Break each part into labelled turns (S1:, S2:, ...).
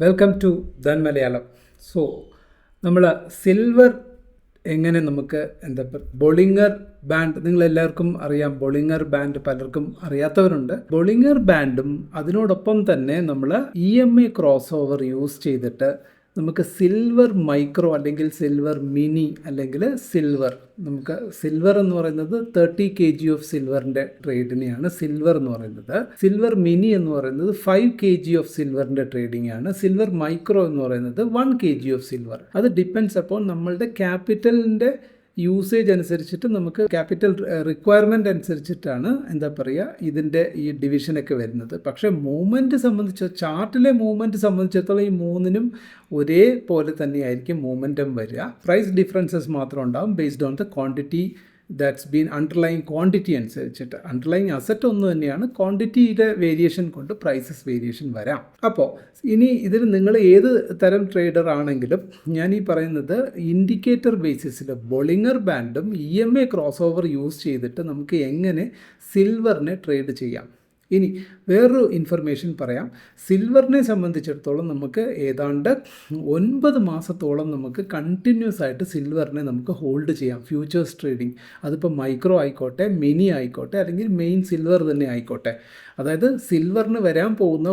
S1: Welcome to Dhan Malayalam. So നമ്മൾ silver എങ്ങനെ നമുക്ക് ബൊളിങ്ങർ ബാൻഡ് നിങ്ങളെല്ലാവർക്കും അറിയാം. ബൊളിങ്ങർ ബാൻഡ് പലർക്കും അറിയാത്തവരുണ്ട്. ബൊളിങ്ങർ ബാൻഡും അതിനോടൊപ്പം തന്നെ നമ്മൾ EMA ക്രോസ് ഓവർ യൂസ് ചെയ്തിട്ട് നമുക്ക് സിൽവർ മൈക്രോ അല്ലെങ്കിൽ സിൽവർ മിനി അല്ലെങ്കിൽ നമുക്ക് സിൽവർ എന്ന് പറയുന്നത് 30 kg ഓഫ് സിൽവറിൻ്റെ ട്രേഡിനെയാണ് സിൽവർ എന്ന് പറയുന്നത്. സിൽവർ മിനി എന്ന് പറയുന്നത് 5 kg ഓഫ് സിൽവറിൻ്റെ ട്രേഡിംഗ് ആണ്. സിൽവർ മൈക്രോ എന്ന് പറയുന്നത് 1 kg ഓഫ് സിൽവർ. അത് ഡിപ്പെൻഡ്സ് അപ്പോൾ നമ്മളുടെ ക്യാപിറ്റലിൻ്റെ യൂസേജ് അനുസരിച്ചിട്ട് നമുക്ക് ക്യാപിറ്റൽ റിക്വയർമെൻ്റ് അനുസരിച്ചിട്ടാണ് ഇതിൻ്റെ ഈ ഡിവിഷനൊക്കെ വരുന്നത്. പക്ഷേ മൂവ്മെൻറ്റ് ചാർട്ടിലെ മൂവ്മെൻറ്റ് സംബന്ധിച്ചിടത്തോളം ഈ മൂന്നിനും ഒരേപോലെ തന്നെയായിരിക്കും മൂവ്മെൻറ്റം വരിക. പ്രൈസ് ഡിഫറൻസസ് മാത്രം ഉണ്ടാകും based on the quantity that's been underlying quantity അനുസരിച്ചിട്ട്. അണ്ടർലൈങ് അസറ്റ് ഒന്ന് തന്നെയാണ്, ക്വാണ്ടിറ്റിയുടെ വേരിയേഷൻ കൊണ്ട് പ്രൈസസ് വേരിയേഷൻ വരാം. അപ്പോൾ ഇനി ഇതിൽ നിങ്ങൾ ഏത് തരം ട്രേഡർ ആണെങ്കിലും ഞാൻ ഈ പറയുന്നത് ഇൻഡിക്കേറ്റർ ബേസിസിൽ ബൊളിങ്ങർ ബാൻഡും EMA ക്രോസ് ഓവർ യൂസ് ചെയ്തിട്ട് നമുക്ക് എങ്ങനെ സിൽവറിനെ ട്രേഡ് ചെയ്യാം. ഇനി വേറൊരു ഇൻഫർമേഷൻ പറയാം. സിൽവറിനെ സംബന്ധിച്ചിടത്തോളം നമുക്ക് ഏതാണ്ട് 9 മാസത്തോളം നമുക്ക് കണ്ടിന്യൂസ് ആയിട്ട് സിൽവറിനെ നമുക്ക് ഹോൾഡ് ചെയ്യാം. ഫ്യൂച്ചേഴ്സ് ട്രേഡിംഗ്, അതിപ്പോൾ മൈക്രോ ആയിക്കോട്ടെ, മിനി ആയിക്കോട്ടെ, അല്ലെങ്കിൽ മെയിൻ സിൽവർ തന്നെ ആയിക്കോട്ടെ. അതായത് സിൽവറിന് വരാൻ പോകുന്ന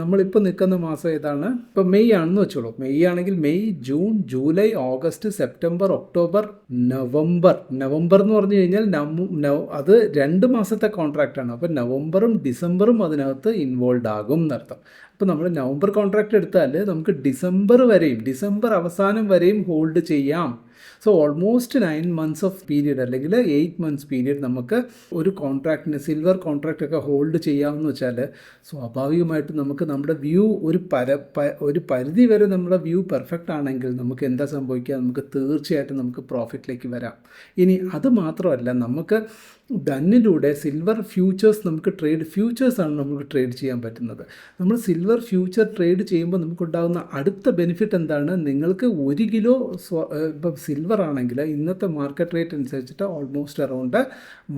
S1: നമ്മളിപ്പോൾ നിൽക്കുന്ന മാസം ഏതാണ്? ഇപ്പോൾ മെയ് ആണെന്ന് വെച്ചോളൂ. മെയ് ആണെങ്കിൽ May, June, July, August, September, October, November എന്ന് പറഞ്ഞു കഴിഞ്ഞാൽ അത് 2 മാസത്തെ കോൺട്രാക്റ്റാണ്. അപ്പോൾ നവംബറും ഡിസംബറും അതിനകത്ത് ഇൻവോൾവ് ആകും എന്നർത്ഥം. അപ്പോൾ നമ്മൾ നവംബർ കോൺട്രാക്റ്റ് എടുത്താൽ നമുക്ക് ഡിസംബർ അവസാനം വരെയും ഹോൾഡ് ചെയ്യാം. So almost 9 months of period അല്ലെങ്കിൽ 8 months പീരീഡ് നമുക്ക് ഒരു കോൺട്രാക്റ്റിന് സിൽവർ കോൺട്രാക്റ്റൊക്കെ ഹോൾഡ് ചെയ്യാമെന്ന് വെച്ചാൽ സ്വാഭാവികമായിട്ടും നമുക്ക് നമ്മുടെ വ്യൂ ഒരു പരിധി വരെ നമ്മുടെ വ്യൂ പെർഫെക്റ്റ് ആണെങ്കിൽ നമുക്ക് എന്താ സംഭവിക്കുക? നമുക്ക് തീർച്ചയായിട്ടും നമുക്ക് പ്രോഫിറ്റിലേക്ക് വരാം. ഇനി അത് മാത്രമല്ല, നമുക്ക് ഡന്നിലൂടെ സിൽവർ ഫ്യൂച്ചേഴ്സ് ഫ്യൂച്ചേഴ്സാണ് നമുക്ക് ട്രേഡ് ചെയ്യാൻ പറ്റുന്നത്. നമ്മൾ സിൽവർ ഫ്യൂച്ചർ ട്രേഡ് ചെയ്യുമ്പോൾ നമുക്കുണ്ടാകുന്ന അടുത്ത ബെനിഫിറ്റ് എന്താണ്? നിങ്ങൾക്ക് 1 കിലോ ഇപ്പം സിൽവർ ആണെങ്കിൽ ഇന്നത്തെ മാർക്കറ്റ് റേറ്റ് അനുസരിച്ചിട്ട് almost around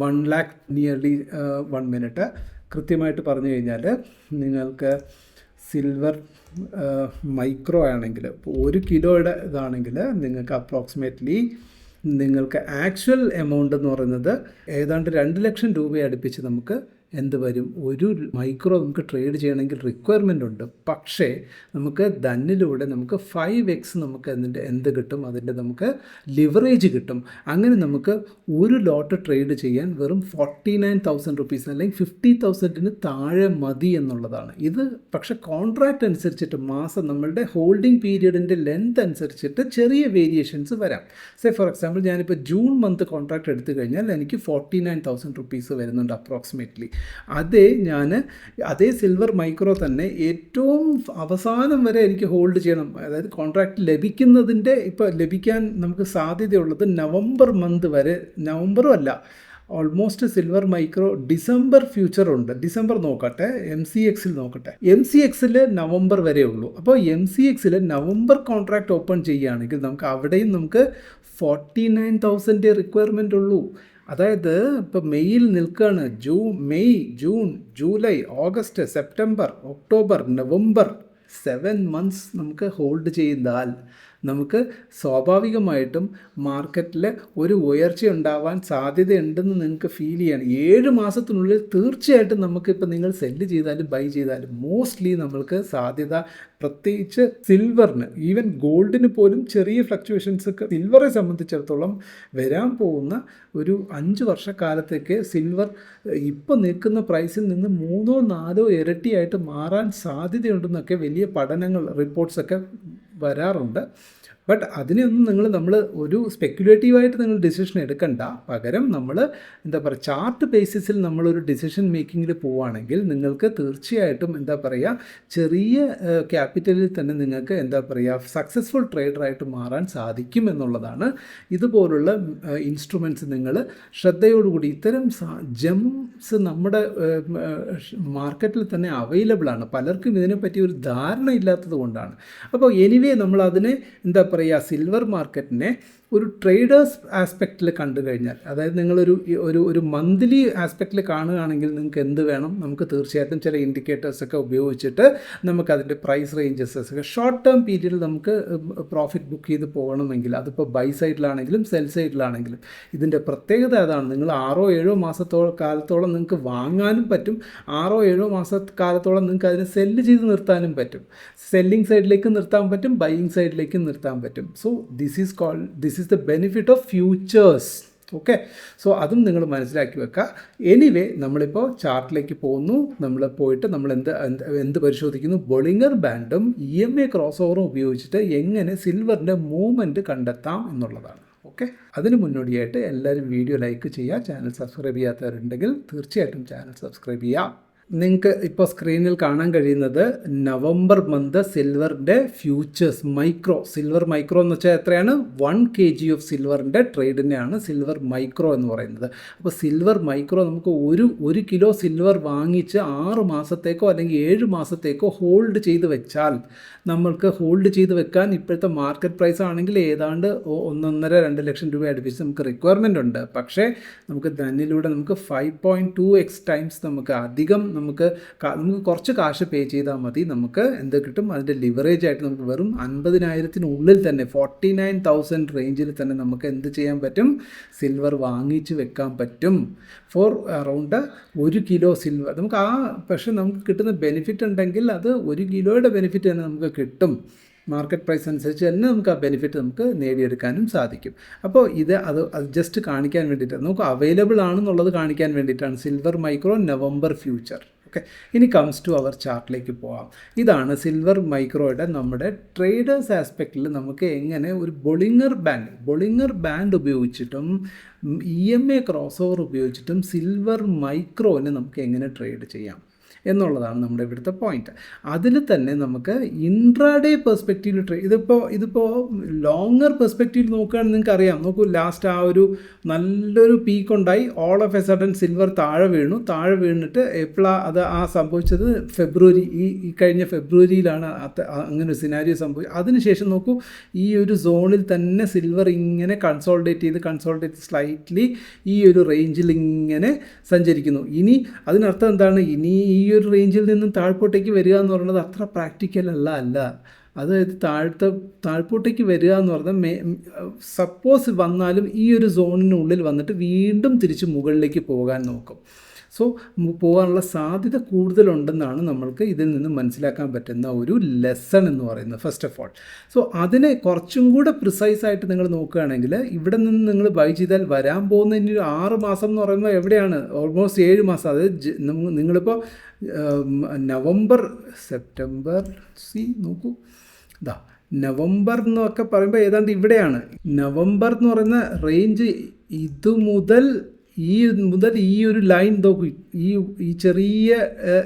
S1: 1 lakh nearly 1 minute കൃത്യമായിട്ട് പറഞ്ഞു കഴിഞ്ഞാൽ നിങ്ങൾക്ക് സിൽവർ മൈക്രോ ആണെങ്കിൽ 1 കിലോയുടെ ഇതാണെങ്കിൽ നിങ്ങൾക്ക് അപ്രോക്സിമേറ്റ്ലി നിങ്ങൾക്ക് ആക്ച്വൽ എമൗണ്ട് എന്ന് പറയുന്നത് ഏതാണ്ട് 2 ലക്ഷം രൂപ അടുപ്പിച്ച് നമുക്ക് എന്ത് വരും? ഒരു മൈക്രോ നമുക്ക് ട്രേഡ് ചെയ്യണമെങ്കിൽ റിക്വയർമെൻ്റ് ഉണ്ട്. പക്ഷേ നമുക്ക് ദന്നിലൂടെ നമുക്ക് 5x നമുക്ക് എന്ത് കിട്ടും? അതിൻ്റെ നമുക്ക് ലിവറേജ് കിട്ടും. അങ്ങനെ നമുക്ക് ഒരു ലോട്ട് ട്രേഡ് ചെയ്യാൻ വെറും 49,000 rupees അല്ലെങ്കിൽ 50,000 താഴെ മതി എന്നുള്ളതാണ്. ഇത് പക്ഷേ കോൺട്രാക്റ്റ് അനുസരിച്ചിട്ട് നമ്മളുടെ ഹോൾഡിംഗ് പീരീഡിൻ്റെ ലെങ്ത് അനുസരിച്ചിട്ട് ചെറിയ വേരിയേഷൻസ് വരാം. ഫോർ എക്സാമ്പിൾ ഞാനിപ്പോൾ ജൂൺ മന്ത് കോൺട്രാക്റ്റ് എടുത്തു കഴിഞ്ഞാൽ എനിക്ക് 49,000 rupees വരുന്നുണ്ട് അപ്രോക്സിമേറ്റ്ലി. അതേ സിൽവർ മൈക്രോ തന്നെ ഏറ്റവും അവസാനം വരെ എനിക്ക് ഹോൾഡ് ചെയ്യണം. അതായത് കോൺട്രാക്റ്റ് ലഭിക്കാൻ നമുക്ക് സാധ്യതയുള്ളത് നവംബർ മന്ത് വരെ. നവംബറും അല്ല, ഓൾമോസ്റ്റ് സിൽവർ മൈക്രോ ഡിസംബർ ഫ്യൂച്ചറുണ്ട്. ഡിസംബർ നോക്കട്ടെ, MCXൽ നോക്കട്ടെ. MCXൽ നവംബർ വരെ ഉള്ളൂ. അപ്പോൾ MCXൽ നവംബർ കോൺട്രാക്റ്റ് ഓപ്പൺ ചെയ്യുകയാണെങ്കിൽ നമുക്ക് അവിടെയും നമുക്ക് 49,000 റിക്വയർമെൻ്റ് ഉള്ളൂ. അതായത് ഇപ്പോൾ മെയ്യിൽ നിൽക്കുകയാണ്. May, June, July, August, September, October, November 7 months നമുക്ക് ഹോൾഡ് ചെയ്താൽ നമുക്ക് സ്വാഭാവികമായിട്ടും മാർക്കറ്റിൽ ഒരു ഉയർച്ച ഉണ്ടാവാൻ സാധ്യതയുണ്ടെന്ന് നിങ്ങൾക്ക് ഫീൽ ചെയ്യണം. 7 മാസത്തിനുള്ളിൽ തീർച്ചയായിട്ടും നമുക്കിപ്പോൾ നിങ്ങൾ സെല്ല് ചെയ്താലും ബൈ ചെയ്താലും മോസ്റ്റ്ലി നമ്മൾക്ക് സാധ്യത, പ്രത്യേകിച്ച് സിൽവറിന്, ഈവൻ ഗോൾഡിന് പോലും ചെറിയ ഫ്ലക്ച്വേഷൻസൊക്കെ സിൽവറെ സംബന്ധിച്ചിടത്തോളം വരാൻ പോകുന്ന ഒരു 5 വർഷക്കാലത്തേക്ക് സിൽവർ ഇപ്പോൾ നിൽക്കുന്ന പ്രൈസിൽ നിന്ന് 3-4 ഇരട്ടിയായിട്ട് മാറാൻ സാധ്യതയുണ്ടെന്നൊക്കെ വലിയ പഠനങ്ങൾ, റിപ്പോർട്ട്സൊക്കെ വരാറുണ്ട്. ബട്ട് അതിനെയൊന്നും നമ്മൾ ഒരു സ്പെക്കുലേറ്റീവായിട്ട് നിങ്ങൾ ഡിസിഷൻ എടുക്കണ്ട. പകരം നമ്മൾ ചാർട്ട് ബേസിസിൽ നമ്മളൊരു ഡിസിഷൻ മേക്കിങ്ങിൽ പോവുകയാണെങ്കിൽ നിങ്ങൾക്ക് തീർച്ചയായിട്ടും ചെറിയ ക്യാപിറ്റലിൽ തന്നെ നിങ്ങൾക്ക് സക്സസ്ഫുൾ ട്രേഡറായിട്ട് മാറാൻ സാധിക്കും എന്നുള്ളതാണ്. ഇതുപോലുള്ള ഇൻസ്ട്രുമെൻറ്റ്സ് നിങ്ങൾ ശ്രദ്ധയോടുകൂടി, ഇത്തരം ജെംസ് നമ്മുടെ മാർക്കറ്റിൽ തന്നെ അവൈലബിൾ ആണ്. പലർക്കും ഇതിനെപ്പറ്റി ഒരു ധാരണ ഇല്ലാത്തത് കൊണ്ടാണ്. അപ്പോൾ എനിവേ നമ്മൾ അതിനെ പറയുക, സിൽവർ മാർക്കറ്റിനെ ഒരു ട്രേഡേഴ്സ് ആസ്പെക്റ്റിൽ കണ്ടു കഴിഞ്ഞാൽ, അതായത് നിങ്ങളൊരു ഒരു മന്ത്ലി ആസ്പെക്റ്റിൽ കാണുകയാണെങ്കിൽ നിങ്ങൾക്ക് എന്ത് വേണം, നമുക്ക് തീർച്ചയായിട്ടും ചില ഇൻഡിക്കേറ്റേഴ്സൊക്കെ ഉപയോഗിച്ചിട്ട് നമുക്കതിൻ്റെ പ്രൈസ് റേഞ്ചസ് ഒക്കെ ഷോർട്ട് ടേം പീരീഡിൽ നമുക്ക് പ്രോഫിറ്റ് ബുക്ക് ചെയ്ത് പോകണമെങ്കിൽ, അതിപ്പോൾ ബൈ സൈഡിലാണെങ്കിലും സെൽ സൈഡിലാണെങ്കിലും ഇതിൻ്റെ പ്രത്യേകത അതാണ്. നിങ്ങൾ 6-7 കാലത്തോളം നിങ്ങൾക്ക് വാങ്ങാനും പറ്റും, 6-7 മാസക്കാലത്തോളം നിങ്ങൾക്ക് അതിനെ സെല്ല് ചെയ്ത് നിർത്താനും പറ്റും. സെല്ലിംഗ് സൈഡിലേക്ക് നിർത്താൻ പറ്റും, ബൈയിങ് സൈഡിലേക്ക് നിർത്താൻ പറ്റും. So this is the benefit of futures. Okay, so അതും നിങ്ങൾ മനസ്സിലാക്കി വെക്കുക. എനിവേ, നമ്മളിപ്പോൾ ചാർട്ടിലേക്ക് പോകുന്നു. നമ്മൾ പോയിട്ട് നമ്മൾ എന്ത് പരിശോധിക്കുന്നു? ബൊളിങ്ങർ ബാൻഡും EMA ക്രോസ് ഓവറും ഉപയോഗിച്ചിട്ട് എങ്ങനെ സിൽവറിൻ്റെ മൂവ്മെൻറ്റ് കണ്ടെത്താം എന്നുള്ളതാണ്. ഓക്കെ, അതിന് മുന്നോടിയായിട്ട് എല്ലാവരും വീഡിയോ ലൈക്ക് ചെയ്യുക. ചാനൽ സബ്സ്ക്രൈബ് ചെയ്യാത്തവരുണ്ടെങ്കിൽ തീർച്ചയായിട്ടും ചാനൽ സബ്സ്ക്രൈബ് ചെയ്യുക. നിങ്ങൾക്ക് ഇപ്പോൾ സ്ക്രീനിൽ കാണാൻ കഴിയുന്നത് നവംബർ മന്ത് സിൽവറിൻ്റെ ഫ്യൂച്ചേഴ്സ് സിൽവർ മൈക്രോ എന്ന് വെച്ചാൽ എത്രയാണ്? 1 kg ഓഫ് സിൽവറിൻ്റെ ട്രേഡിനെയാണ് സിൽവർ മൈക്രോ എന്ന് പറയുന്നത്. അപ്പോൾ സിൽവർ മൈക്രോ നമുക്ക് ഒരു കിലോ സിൽവർ വാങ്ങിച്ച് 6 മാസത്തേക്കോ അല്ലെങ്കിൽ 7 മാസത്തേക്കോ ഹോൾഡ് ചെയ്ത് വെച്ചാൽ, നമ്മൾക്ക് ഹോൾഡ് ചെയ്ത് വെക്കാൻ ഇപ്പോഴത്തെ മാർക്കറ്റ് പ്രൈസ് ആണെങ്കിൽ ഏതാണ്ട് 1.5-2 ലക്ഷം രൂപ അടുപ്പിച്ച് നമുക്ക് റിക്വയർമെൻ്റ് ഉണ്ട്. പക്ഷേ നമുക്ക് തന്നിലൂടെ നമുക്ക് 5.2x ടൈംസ് നമുക്ക് അധികം നമുക്ക് കുറച്ച് കാശ് പേ ചെയ്താൽ മതി. നമുക്ക് എന്ത് കിട്ടും? അതിൻ്റെ ലിവറേജ് ആയിട്ട് നമുക്ക് വെറും 50,000-നുള്ളിൽ തന്നെ 49,000 റേഞ്ചിൽ തന്നെ നമുക്ക് എന്ത് ചെയ്യാൻ പറ്റും? സിൽവർ വാങ്ങിച്ച് വെക്കാൻ പറ്റും ഫോർ അറൗണ്ട് 1 കിലോ സിൽവർ. നമുക്ക് പക്ഷേ നമുക്ക് കിട്ടുന്ന ബെനിഫിറ്റ് ഉണ്ടെങ്കിൽ അത് 1 കിലോയുടെ ബെനിഫിറ്റ് തന്നെ നമുക്ക് കിട്ടും. മാർക്കറ്റ് പ്രൈസ് അനുസരിച്ച് തന്നെ നമുക്ക് ആ ബെനിഫിറ്റ് നമുക്ക് നേടിയെടുക്കാനും സാധിക്കും. അപ്പോൾ അത് ജസ്റ്റ് കാണിക്കാൻ വേണ്ടിയിട്ടാണ്, നമുക്ക് അവൈലബിൾ ആണെന്നുള്ളത് കാണിക്കാൻ വേണ്ടിയിട്ടാണ് silver micro November future. Okay, ഇനി കംസ് ടു അവർ ചാർട്ടിലേക്ക് പോകാം. ഇതാണ് സിൽവർ മൈക്രോയുടെ നമ്മുടെ ട്രേഡേഴ്സ് ആസ്പെക്റ്റിൽ നമുക്ക് എങ്ങനെ ഒരു ബൊളിങ്ങർ ബാൻഡ് ഉപയോഗിച്ചിട്ടും EMA ക്രോസ് ഓവർ ഉപയോഗിച്ചിട്ടും സിൽവർ മൈക്രോനെ നമുക്ക് എങ്ങനെ ട്രേഡ് ചെയ്യാം എന്നുള്ളതാണ് നമ്മുടെ ഇവിടുത്തെ പോയിന്റ്. അതിൽ തന്നെ നമുക്ക് ഇൻട്രാഡേ പെർസ്പെക്റ്റീവിൽ ഇതിപ്പോൾ ലോങ്ങർ പെർസ്പെക്റ്റീവിൽ നോക്കുകയാണെങ്കിൽ നിങ്ങൾക്ക് അറിയാം. നോക്കൂ, ലാസ്റ്റ് ആ ഒരു നല്ലൊരു പീക്ക് ഉണ്ടായി, all of A sudden silver താഴെ വീണിട്ട് എപ്പോഴാണ് അത് സംഭവിച്ചത്? ഫെബ്രുവരി, ഈ കഴിഞ്ഞ ഫെബ്രുവരിയിലാണ് അങ്ങനെ ഒരു സിനാരിയോ സംഭവിച്ചത്. അതിനുശേഷം നോക്കൂ, ഈ ഒരു സോണിൽ തന്നെ സിൽവർ ഇങ്ങനെ കൺസോൾഡേറ്റ് സ്ലൈറ്റ്ലി ഈ ഒരു റേഞ്ചിൽ ഇങ്ങനെ സഞ്ചരിക്കുന്നു. ഇനി അതിനർത്ഥം എന്താണ്? ഇനി ഈ ഒരു റേഞ്ചിൽ നിന്നും താഴ്പോട്ടേക്ക് വരിക എന്ന് പറയുന്നത് അത്ര പ്രാക്ടിക്കൽ അല്ല. അതായത് താഴ്പോട്ടേക്ക് വരിക എന്ന് പറഞ്ഞാൽ സപ്പോസ് വന്നാലും ഈ ഒരു സോണിനുള്ളിൽ വന്നിട്ട് വീണ്ടും തിരിച്ച് മുകളിലേക്ക് പോകാൻ നോക്കും. സോ പോകാനുള്ള സാധ്യത കൂടുതലുണ്ടെന്നാണ് നമ്മൾക്ക് ഇതിൽ നിന്ന് മനസ്സിലാക്കാൻ പറ്റുന്ന ഒരു ലെസൺ എന്ന് പറയുന്നത്, ഫസ്റ്റ് ഓഫ് ഓൾ. സോ അതിനെ കുറച്ചും കൂടെ പ്രിസൈസ് ആയിട്ട് നിങ്ങൾ നോക്കുകയാണെങ്കിൽ ഇവിടെ നിന്ന് നിങ്ങൾ ബൈ ചെയ്താൽ വരാൻ പോകുന്ന ഇനി ഒരു 6 മാസം എന്ന് പറയുമ്പോൾ എവിടെയാണ്? ഓൾമോസ്റ്റ് 7 മാസം. അതായത് നിങ്ങളിപ്പോൾ നവംബർ, സെപ്റ്റംബർ, നോക്കൂ, നവംബർ എന്നൊക്കെ പറയുമ്പോൾ ഏതാണ്ട് ഇവിടെയാണ്. നവംബർ എന്ന് പറയുന്ന റേഞ്ച് മുതൽ ഈ ഒരു ലൈൻ നോക്കൂ, ഈ ചെറിയ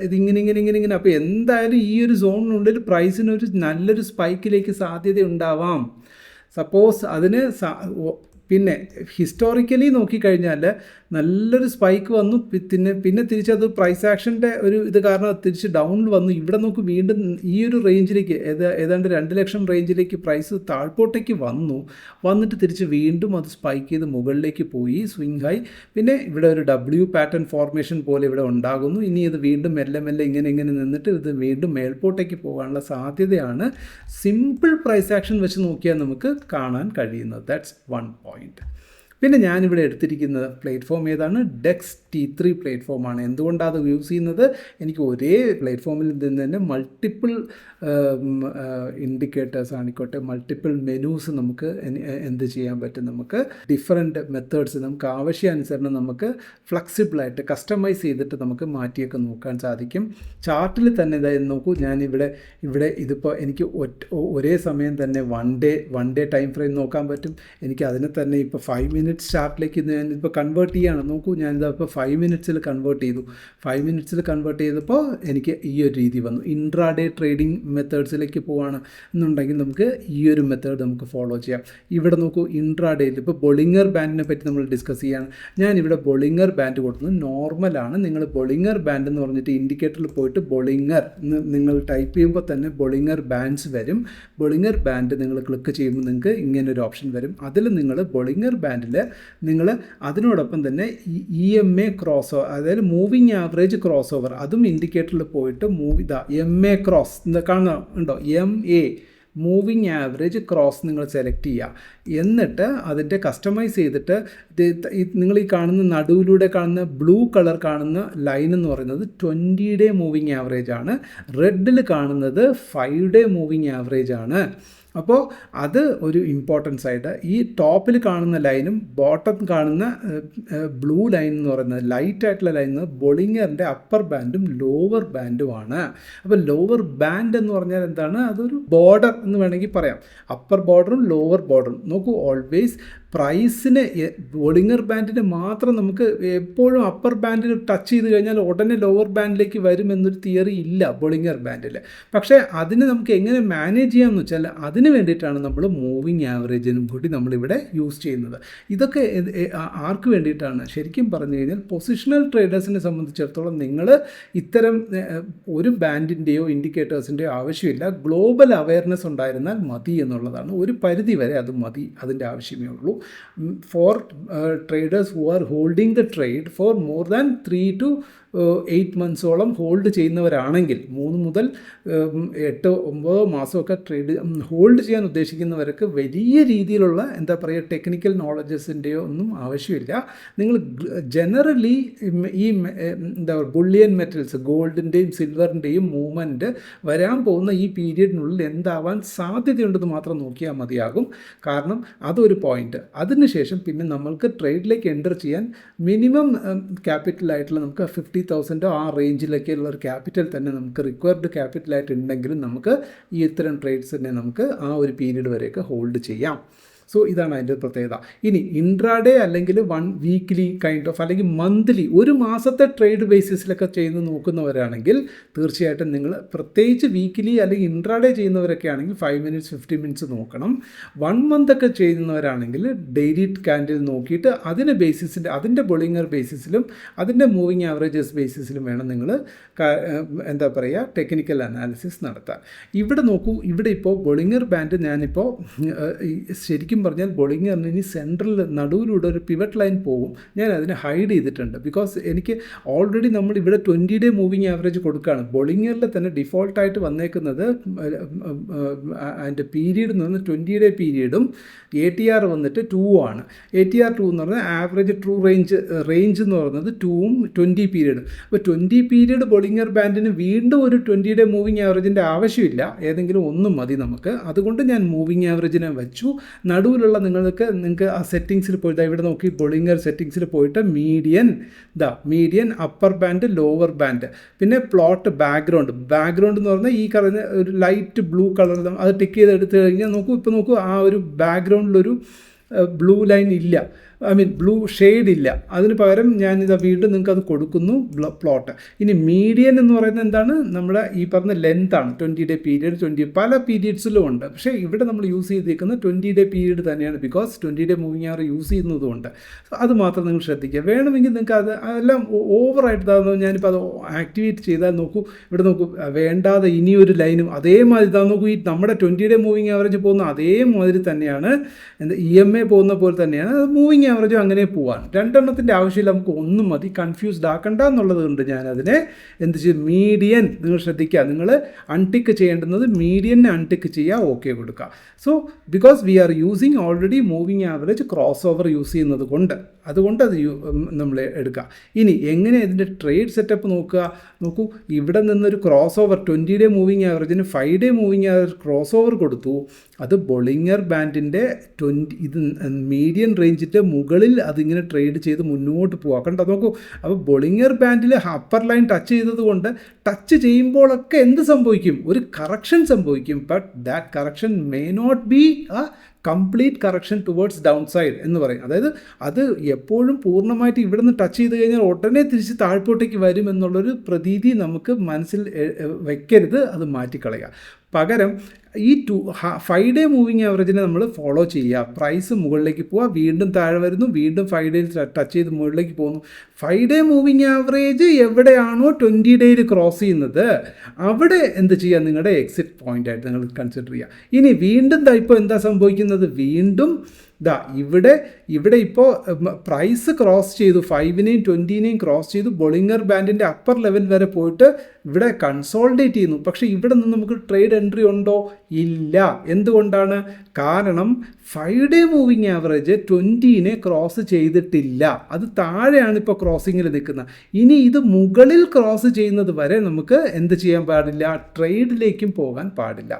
S1: ഇതിങ്ങനെ. അപ്പോൾ എന്തായാലും ഈ ഒരു സോണിനുള്ളിൽ പ്രൈസിനൊരു നല്ലൊരു സ്പൈക്കിലേക്ക് സാധ്യത ഉണ്ടാവാം. സപ്പോസ് അതിന് പിന്നെ ഹിസ്റ്റോറിക്കലി നോക്കിക്കഴിഞ്ഞാൽ നല്ലൊരു സ്പൈക്ക് വന്നു, പിന്നെ തിരിച്ചത് പ്രൈസ് ആക്ഷൻ്റെ ഒരു ഇത് കാരണം തിരിച്ച് ഡൗണിൽ വന്നു. ഇവിടെ നോക്ക്, വീണ്ടും ഈ ഒരു റേഞ്ചിലേക്ക് ഏതാണ്ട് 2 ലക്ഷം റേഞ്ചിലേക്ക് പ്രൈസ് താഴ്പോട്ടേക്ക് വന്നിട്ട് തിരിച്ച് വീണ്ടും അത് സ്പൈക്ക് ചെയ്ത് മുകളിലേക്ക് പോയി, സ്വിങ് ഹൈ. പിന്നെ ഇവിടെ ഒരു W പാറ്റേൺ ഫോർമേഷൻ പോലെ ഇവിടെ ഉണ്ടാകുന്നു. ഇനി ഇത് വീണ്ടും മെല്ലെ ഇങ്ങനെ നിന്നിട്ട് ഇത് വീണ്ടും മേൽപോട്ടേക്ക് പോകാനുള്ള സാധ്യതയാണ് സിമ്പിൾ പ്രൈസ് ആക്ഷൻ വെച്ച് നോക്കിയാൽ നമുക്ക് കാണാൻ കഴിയുന്നത്. That's 1 point. പിന്നെ ഞാനിവിടെ എടുത്തിരിക്കുന്ന പ്ലാറ്റ്ഫോം ഏതാണ്? ഡെക്സ് T3 പ്ലാറ്റ്ഫോമാണ്. എന്തുകൊണ്ടാണ് അത് യൂസ് ചെയ്യുന്നത്? എനിക്ക് ഒരേ പ്ലാറ്റ്ഫോമിൽ നിന്ന് തന്നെ മൾട്ടിപ്പിൾ ഇൻഡിക്കേറ്റേഴ്സ് ആണിക്കോട്ടെ, മൾട്ടിപ്പിൾ മെനൂസ് നമുക്ക് എന്ത് ചെയ്യാൻ പറ്റും? നമുക്ക് ഡിഫറെൻറ്റ് മെത്തേഡ്സ് നമുക്ക് ആവശ്യാനുസരണം നമുക്ക് ഫ്ലെക്സിബിളായിട്ട് കസ്റ്റമൈസ് ചെയ്തിട്ട് നമുക്ക് മാറ്റിയൊക്കെ നോക്കാൻ സാധിക്കും. ചാർട്ടിൽ തന്നെ ഇതായത് നോക്കൂ, ഞാനിവിടെ ഇതിപ്പോൾ എനിക്ക് ഒരേ സമയം തന്നെ വൺ ഡേ ടൈം ഫ്രെയിം നോക്കാൻ പറ്റും. എനിക്ക് അതിനെ തന്നെ ഇപ്പോൾ 5 minute മിനിറ്റ്സ് ചാർട്ടിലേക്ക് ഞാനിപ്പോൾ കൺവേർട്ട് ചെയ്യുകയാണ്. നോക്കൂ, ഞാനിതിപ്പോൾ 5 മിനിറ്റ്സിൽ കൺവേർട്ട് ചെയ്തു. 5 മിനിറ്റ്സിൽ കൺവേർട്ട് ചെയ്തപ്പോൾ എനിക്ക് ഈ ഒരു രീതി വന്നു. ഇൻട്രാഡേ ട്രേഡിംഗ് മെത്തേഡ്സിലേക്ക് പോവുകയാണ് എന്നുണ്ടെങ്കിൽ നമുക്ക് ഈ ഒരു മെത്തേഡ് നമുക്ക് ഫോളോ ചെയ്യാം. ഇവിടെ നോക്കൂ, ഇൻട്രാഡേയിൽ ഇപ്പോൾ ബൊളിങ്ങർ ബാൻഡിനെ പറ്റി നമ്മൾ ഡിസ്കസ് ചെയ്യുകയാണ്. ഞാനിവിടെ ബൊളിങ്ങർ ബാൻഡ് കൊടുക്കുന്നത് നോർമലാണ്. നിങ്ങൾ ബൊളിങ്ങർ ബാൻഡ് എന്ന് പറഞ്ഞിട്ട് ഇൻഡിക്കേറ്ററിൽ പോയിട്ട് ബൊളിങ്ങർ നിങ്ങൾ ടൈപ്പ് ചെയ്യുമ്പോൾ തന്നെ ബൊളിങ്ങർ ബാൻഡ്സ് വരും. ബൊളിങ്ങർ ബാൻഡ് നിങ്ങൾ ക്ലിക്ക് ചെയ്യുമ്പോൾ നിങ്ങൾക്ക് ഇങ്ങനൊരു ഓപ്ഷൻ വരും. അതിൽ നിങ്ങൾ ബൊളിങ്ങർ ബാൻഡിൽ നിങ്ങൾ അതിനോടൊപ്പം തന്നെ EMA ക്രോസ് ഓവർ, അതായത് മൂവിങ് ആവറേജ് ക്രോസ് ഓവർ, അതും ഇൻഡിക്കേറ്ററിൽ പോയിട്ട് MA ക്രോസ് കാണുന്നുണ്ടോ, MA മൂവിങ് ആവറേജ് ക്രോസ് നിങ്ങൾ സെലക്ട് ചെയ്യുക. എന്നിട്ട് അതിൻ്റെ കസ്റ്റമൈസ് ചെയ്തിട്ട് നിങ്ങൾ ഈ കാണുന്ന നടുവിലൂടെ കാണുന്ന ബ്ലൂ കളർ കാണുന്ന ലൈൻ എന്ന് പറയുന്നത് 20-ഡേ മൂവിങ് ആവറേജ് ആണ്. റെഡിൽ കാണുന്നത് 5-ഡേ മൂവിങ് ആവറേജ് ആണ്. അപ്പോൾ അത് ഒരു ഇമ്പോർട്ടൻസ് ആയിട്ട് ഈ ടോപ്പിൽ കാണുന്ന ലൈനും ബോട്ടം കാണുന്ന ബ്ലൂ ലൈൻ എന്ന് പറയുന്നത് ലൈറ്റ് ആയിട്ടുള്ള ലൈൻ ബൊളിങ്ങറിൻ്റെ അപ്പർ ബാൻഡും ലോവർ ബാൻഡുമാണ്. അപ്പോൾ ലോവർ ബാൻഡ് എന്ന് പറഞ്ഞാൽ എന്താണ്? അതൊരു ബോർഡർ എന്ന് വേണമെങ്കിൽ പറയാം. അപ്പർ ബോർഡറും ലോവർ ബോർഡറും. നോക്കൂ, ഓൾവേസ് പ്രൈസിന് ബൊളിങ്ങർ ബാൻഡിന് മാത്രം നമുക്ക് എപ്പോഴും അപ്പർ ബാൻഡിൽ ടച്ച് ചെയ്ത് കഴിഞ്ഞാൽ ഉടനെ ലോവർ ബാൻഡിലേക്ക് വരുമെന്നൊരു തിയറി ഇല്ല ബൊളിങ്ങർ ബാൻഡിൽ. പക്ഷേ അതിന് നമുക്ക് എങ്ങനെ മാനേജ് ചെയ്യാമെന്ന് വെച്ചാൽ അതിന് വേണ്ടിയിട്ടാണ് നമ്മൾ മൂവിങ് ആവറേജിനും കൂടി നമ്മളിവിടെ യൂസ് ചെയ്യുന്നത്. ഇതൊക്കെ ആർക്ക് വേണ്ടിയിട്ടാണ്? ശരിക്കും പറഞ്ഞു കഴിഞ്ഞാൽ പൊസിഷണൽ ട്രേഡേഴ്സിനെ സംബന്ധിച്ചിടത്തോളം നിങ്ങൾ ഇത്തരം ഒരു ബാൻഡിൻ്റെയോ ഇൻഡിക്കേറ്റേഴ്സിൻ്റെയോ ആവശ്യമില്ല. ഗ്ലോബൽ അവയർനെസ് ഉണ്ടായിരുന്നാൽ മതി എന്നുള്ളതാണ്. ഒരു പരിധി വരെ അത് മതി, അതിൻ്റെ ആവശ്യമേ ഉള്ളൂ. For traders who are holding the trade for more than 3 to 8 മന്ത്സോളം hold ചെയ്യുന്നവരാണെങ്കിൽ, 3 മുതൽ 8-9 മാസമൊക്കെ ട്രേഡ് ഹോൾഡ് ചെയ്യാൻ ഉദ്ദേശിക്കുന്നവർക്ക് വലിയ രീതിയിലുള്ള എന്താ പറയുക ടെക്നിക്കൽ നോളജസിൻ്റെയോ ഒന്നും ആവശ്യമില്ല. നിങ്ങൾ ജനറലി ഈ എന്താ പറയുക ബുള്ളിയൻ മെറ്റൽസ്, ഗോൾഡിൻ്റെയും സിൽവറിൻ്റെയും മൂവ്മെൻറ്റ് വരാൻ പോകുന്ന ഈ പീരീഡിനുള്ളിൽ എന്താവാൻ സാധ്യതയുണ്ടെന്ന് മാത്രം നോക്കിയാൽ മതിയാകും. കാരണം അതൊരു പോയിൻ്റ്. അതിനുശേഷം പിന്നെ നമ്മൾക്ക് ട്രേഡിലേക്ക് എൻ്റർ ചെയ്യാൻ മിനിമം ക്യാപിറ്റലായിട്ടുള്ള നമുക്ക് 50,000 ആ റേഞ്ചിലൊക്കെയുള്ള ഒരു ക്യാപിറ്റൽ തന്നെ നമുക്ക് റിക്വയർഡ് ക്യാപിറ്റലായിട്ട് ഉണ്ടെങ്കിലും നമുക്ക് ഈ ഇത്തരം ട്രേഡ്സിനെ നമുക്ക് ആ ഒരു പീരീഡ് വരെയൊക്കെ ഹോൾഡ് ചെയ്യാം. സോ ഇതാണ് അതിൻ്റെ പ്രത്യേകത. ഇനി ഇൻട്രാഡേ അല്ലെങ്കിൽ 1 വീക്ക്ലി കൈൻഡ് ഓഫ് അല്ലെങ്കിൽ മന്ത്ലി ഒരു മാസത്തെ ട്രേഡ് ബേസിസിലൊക്കെ ചെയ്ത് നോക്കുന്നവരാണെങ്കിൽ തീർച്ചയായിട്ടും നിങ്ങൾ പ്രത്യേകിച്ച് വീക്ക്ലി അല്ലെങ്കിൽ ഇൻട്രാഡേ ചെയ്യുന്നവരൊക്കെ ആണെങ്കിൽ 5 മിനിറ്റ്സ് 50 മിനിറ്റ്സ് നോക്കണം. 1 മന്ത് ഒക്കെ ചെയ്യുന്നവരാണെങ്കിൽ ഡെയിലി ക്യാൻഡിൽ നോക്കിയിട്ട് അതിൻ്റെ ബേസിസിൻ്റെ അതിൻ്റെ ബൊളിങ്ങർ ബേസിസിലും അതിൻ്റെ മൂവിങ് ആവറേജസ് ബേസിസിലും വേണം നിങ്ങൾ എന്താ പറയുക ടെക്നിക്കൽ അനാലിസിസ് നടത്താൻ. ഇവിടെ നോക്കൂ, ഇവിടെ ഇപ്പോൾ ബൊളിങ്ങർ ബാൻഡ് ഞാനിപ്പോൾ ശരിക്കും പറഞ്ഞാൽ ബൊളിങ്ങറിന് ഇനി സെൻട്രൽ നടുവിലൂടെ ഒരു പിവറ്റ് ലൈൻ പോകും. ഞാൻ അതിനെ ഹൈഡ് ചെയ്തിട്ടുണ്ട്. ബിക്കോസ് എനിക്ക് ഓൾറെഡി നമ്മൾ ഇവിടെ 20-ഡേ മൂവിങ് ആവറേജ് കൊടുക്കുകയാണ്. ബൊളിങ്ങറിൽ തന്നെ ഡിഫോൾട്ടായിട്ട് വന്നേക്കുന്നത് അതിൻ്റെ പീരീഡ് എന്ന് പറഞ്ഞാൽ 20-ഡേ പീരീഡും ATR വന്നിട്ട് 2 ആണ്. ATR 2 എന്ന് പറഞ്ഞാൽ ആവറേജ് ട്രൂ റേഞ്ച് എന്ന് പറയുന്നത് 2ഉം 20 പീരീഡും. അപ്പോൾ 20 പീരീഡ് ബൊളിങ്ങർ ബാൻഡിന് വീണ്ടും ഒരു 20-ഡേ മൂവിങ് ആവറേജിൻ്റെ ആവശ്യമില്ല, ഏതെങ്കിലും ഒന്നും മതി നമുക്ക്. അതുകൊണ്ട് ഞാൻ മൂവിങ് ആവറേജിനെ വെച്ചു. നടുവിലുള്ള നിങ്ങൾക്ക് ആ സെറ്റിങ്സിൽ പോയിട്ട് ഇവിടെ നോക്കി ബൊളിങ്ങർ സെറ്റിങ്സിൽ പോയിട്ട് median upper band lower band പിന്നെ പ്ലോട്ട് ബാക്ക്ഗ്രൗണ്ട് എന്ന് പറഞ്ഞാൽ ഈ പറയുന്ന ഒരു ലൈറ്റ് ബ്ലൂ കളർ അത് ടിക്ക് ചെയ്ത് എടുത്തു കഴിഞ്ഞാൽ ഇപ്പോൾ നോക്കൂ ആ ഒരു ബാക്ക്ഗ്രൗണ്ടിലൊരു ബ്ലൂ ലൈൻ ഇല്ല, ബ്ലൂ ഷെയ്ഡ് ഇല്ല. അതിന് പകരം ഞാനിത് വീണ്ടും നിങ്ങൾക്ക് അത് കൊടുക്കുന്നു പ്ലോട്ട്. ഇനി മീഡിയൻ എന്ന് പറയുന്നത് എന്താണ്? നമ്മുടെ ഈ പറഞ്ഞ ലെങ്താണ് 20-ഡേ പീരീഡ്. 20 പല പീരീഡ്സിലും ഉണ്ട്. പക്ഷേ ഇവിടെ നമ്മൾ യൂസ് ചെയ്തിരിക്കുന്നത് 20-ഡേ പീരീഡ് തന്നെയാണ്. ബിക്കോസ് 20-ഡേ മൂവിങ് ആവർ യൂസ് ചെയ്യുന്നതുകൊണ്ട് അത് മാത്രം നിങ്ങൾ ശ്രദ്ധിക്കുക. വേണമെങ്കിൽ നിങ്ങൾക്ക് അതെല്ലാം ഓവറായിട്ട് ഞാനിപ്പോൾ അത് ആക്ടിവേറ്റ് ചെയ്താൽ നോക്കൂ, ഇവിടെ നോക്കൂ, വേണ്ടാതെ ഇനിയൊരു ലൈനും അതേമാതിരി നോക്കൂ, ഈ നമ്മുടെ 20-ഡേ മൂവിങ് ആവറേജ് പോകുന്ന അതേമാതിരി തന്നെയാണ് EMA പോകുന്ന പോലെ തന്നെയാണ് മൂവിങ് ആവറേജും അങ്ങനെ പോവാണ്. രണ്ടെണ്ണത്തിൻ്റെ ആവശ്യമില്ല, നമുക്ക് ഒന്നും മതി. കൺഫ്യൂസ്ഡ് ആക്കണ്ട എന്നുള്ളത് കൊണ്ട് ഞാനതിനെ എന്ത് ചെയ്യും, മീഡിയൻ നിങ്ങൾ ശ്രദ്ധിക്കുക. നിങ്ങൾ അൺടിക്ക് ചെയ്യേണ്ടുന്നത് മീഡിയനെ അൺടിക്ക് ചെയ്യുക, ഓക്കെ കൊടുക്കുക. So because we are using already moving average cross over use ചെയ്യുന്നത് കൊണ്ട് അതുകൊണ്ട് അത് നമ്മൾ എടുക്കുക. ഇനി എങ്ങനെ ഇതിൻ്റെ ട്രേഡ് സെറ്റപ്പ് നോക്കൂ, ഇവിടെ നിന്നൊരു ക്രോസ് ഓവർ 20-ഡേ മൂവിങ് ആവറേജിന് five day moving average cross over കൊടുത്തു. അത് ബൊളിങ്ങർ ബാൻഡിൻ്റെ ഇത് മീഡിയൻ റേഞ്ചിൻ്റെ മുകളിൽ അതിങ്ങനെ ട്രേഡ് ചെയ്ത് മുന്നോട്ട് പോകാം. കണ്ടോ നോക്കൂ. അപ്പോൾ ബൊളിങ്ങർ ബാൻഡിൽ അപ്പർ ലൈൻ ടച്ച് ചെയ്തത് കൊണ്ട് ടച്ച് ചെയ്യുമ്പോഴൊക്കെ എന്ത് സംഭവിക്കും? ഒരു കറക്ഷൻ സംഭവിക്കും. But that correction may not be complete correction towards down side എന്ന് പറയും. അതായത് അത് എപ്പോഴും പൂർണ്ണമായിട്ട് ഇവിടെ നിന്ന് ടച്ച് ചെയ്ത് കഴിഞ്ഞാൽ ഉടനെ തിരിച്ച് താഴ്പോട്ടേക്ക് വരും എന്നുള്ളൊരു പ്രതീതി നമുക്ക് മനസ്സിൽ വെക്കരുത്, അത് മാറ്റിക്കളയുക. പകരം ഈ 5 ഡേ മൂവിങ് ആവറേജിനെ നമ്മൾ ഫോളോ ചെയ്യുക. പ്രൈസ് മുകളിലേക്ക് പോവുക, വീണ്ടും താഴെ വരുന്നു, വീണ്ടും 5 ഡേയിൽ ടച്ച് ചെയ്ത് മുകളിലേക്ക് പോകുന്നു. 5 ഡേ മൂവിങ് ആവറേജ് എവിടെയാണോ 20 ഡേയിൽ ക്രോസ് ചെയ്യുന്നത് അവിടെ എന്ത് ചെയ്യുക, നിങ്ങളുടെ എക്സിറ്റ് പോയിൻ്റ് ആയിട്ട് നിങ്ങൾ കൺസിഡർ ചെയ്യുക. ഇനി വീണ്ടും ഇപ്പോൾ എന്താ സംഭവിക്കുന്നത്, വീണ്ടും ഇവിടെ ഇപ്പോൾ പ്രൈസ് ക്രോസ് ചെയ്തു, 5-നെയും 20-നെയും ക്രോസ് ചെയ്തു, ബൊളിങ്ങർ ബാൻഡിൻ്റെ അപ്പർ ലെവൽ വരെ പോയിട്ട് ഇവിടെ കൺസോൾഡേറ്റ് ചെയ്യുന്നു. പക്ഷേ ഇവിടെ നിന്ന് നമുക്ക് ട്രേഡ് എൻട്രി ഉണ്ടോ? ഇല്ല. എന്തുകൊണ്ടാണ്? കാരണം 5 ഡേ മൂവിങ് ആവറേജ് 20-നെ ക്രോസ് ചെയ്തിട്ടില്ല. അത് താഴെയാണ് ഇപ്പോൾ ക്രോസിങ്ങിൽ നിൽക്കുന്നത്. ഇനി ഇത് മുകളിൽ ക്രോസ് ചെയ്യുന്നത് വരെ നമുക്ക് എന്ത് ചെയ്യാൻ പാടില്ല, ട്രേഡിലേക്കും പോകാൻ പാടില്ല.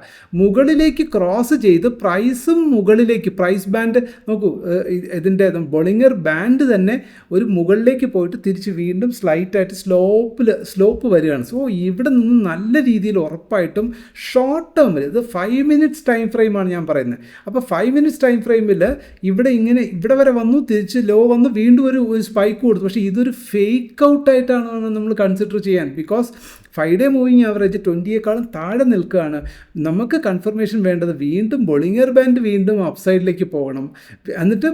S1: മുകളിലേക്ക് ക്രോസ് ചെയ്ത് പ്രൈസും മുകളിലേക്ക്, പ്രൈസ് ബാൻഡ് നോക്കൂ, ഇതിൻ്റെ ബൊളിങ്ങർ ബാൻഡ് തന്നെ ഒരു മുകളിലേക്ക് പോയിട്ട് തിരിച്ച് വീണ്ടും സ്ലൈറ്റായിട്ട് സ്ലോപ്പ് വരികയാണ്. സോ ഇവിടെ നിന്ന് നല്ല രീതിയിൽ ഉറപ്പായിട്ടും ഷോർട്ട് ടേമിൽ, ഇത് 5 മിനിറ്റ്സ് ടൈം ഫ്രെയിമാണ് ഞാൻ പറയുന്നത്. അപ്പോൾ 5 മിനിറ്റ്സ് ടൈം ഫ്രെയിമിൽ ഇവിടെ വരെ വന്നു, തിരിച്ച് ലോ വന്നു, വീണ്ടും ഒരു സ്പൈക്ക് കൊടുത്തു. പക്ഷേ ഇതൊരു ഫേക്ക് ഔട്ടായിട്ടാണ് നമ്മൾ കൺസിഡർ ചെയ്യാൻ. ബിക്കോസ് 5 ഡേ മൂവിങ് ആവറേജ് 20യേക്കാളും താഴെ നിൽക്കുകയാണ്. നമുക്ക് കൺഫർമേഷൻ വേണ്ടത് വീണ്ടും ബൊളിങ്ങർ ബാൻഡ് വീണ്ടും അപ്സൈഡിലേക്ക് പോകണം, എന്നിട്ട്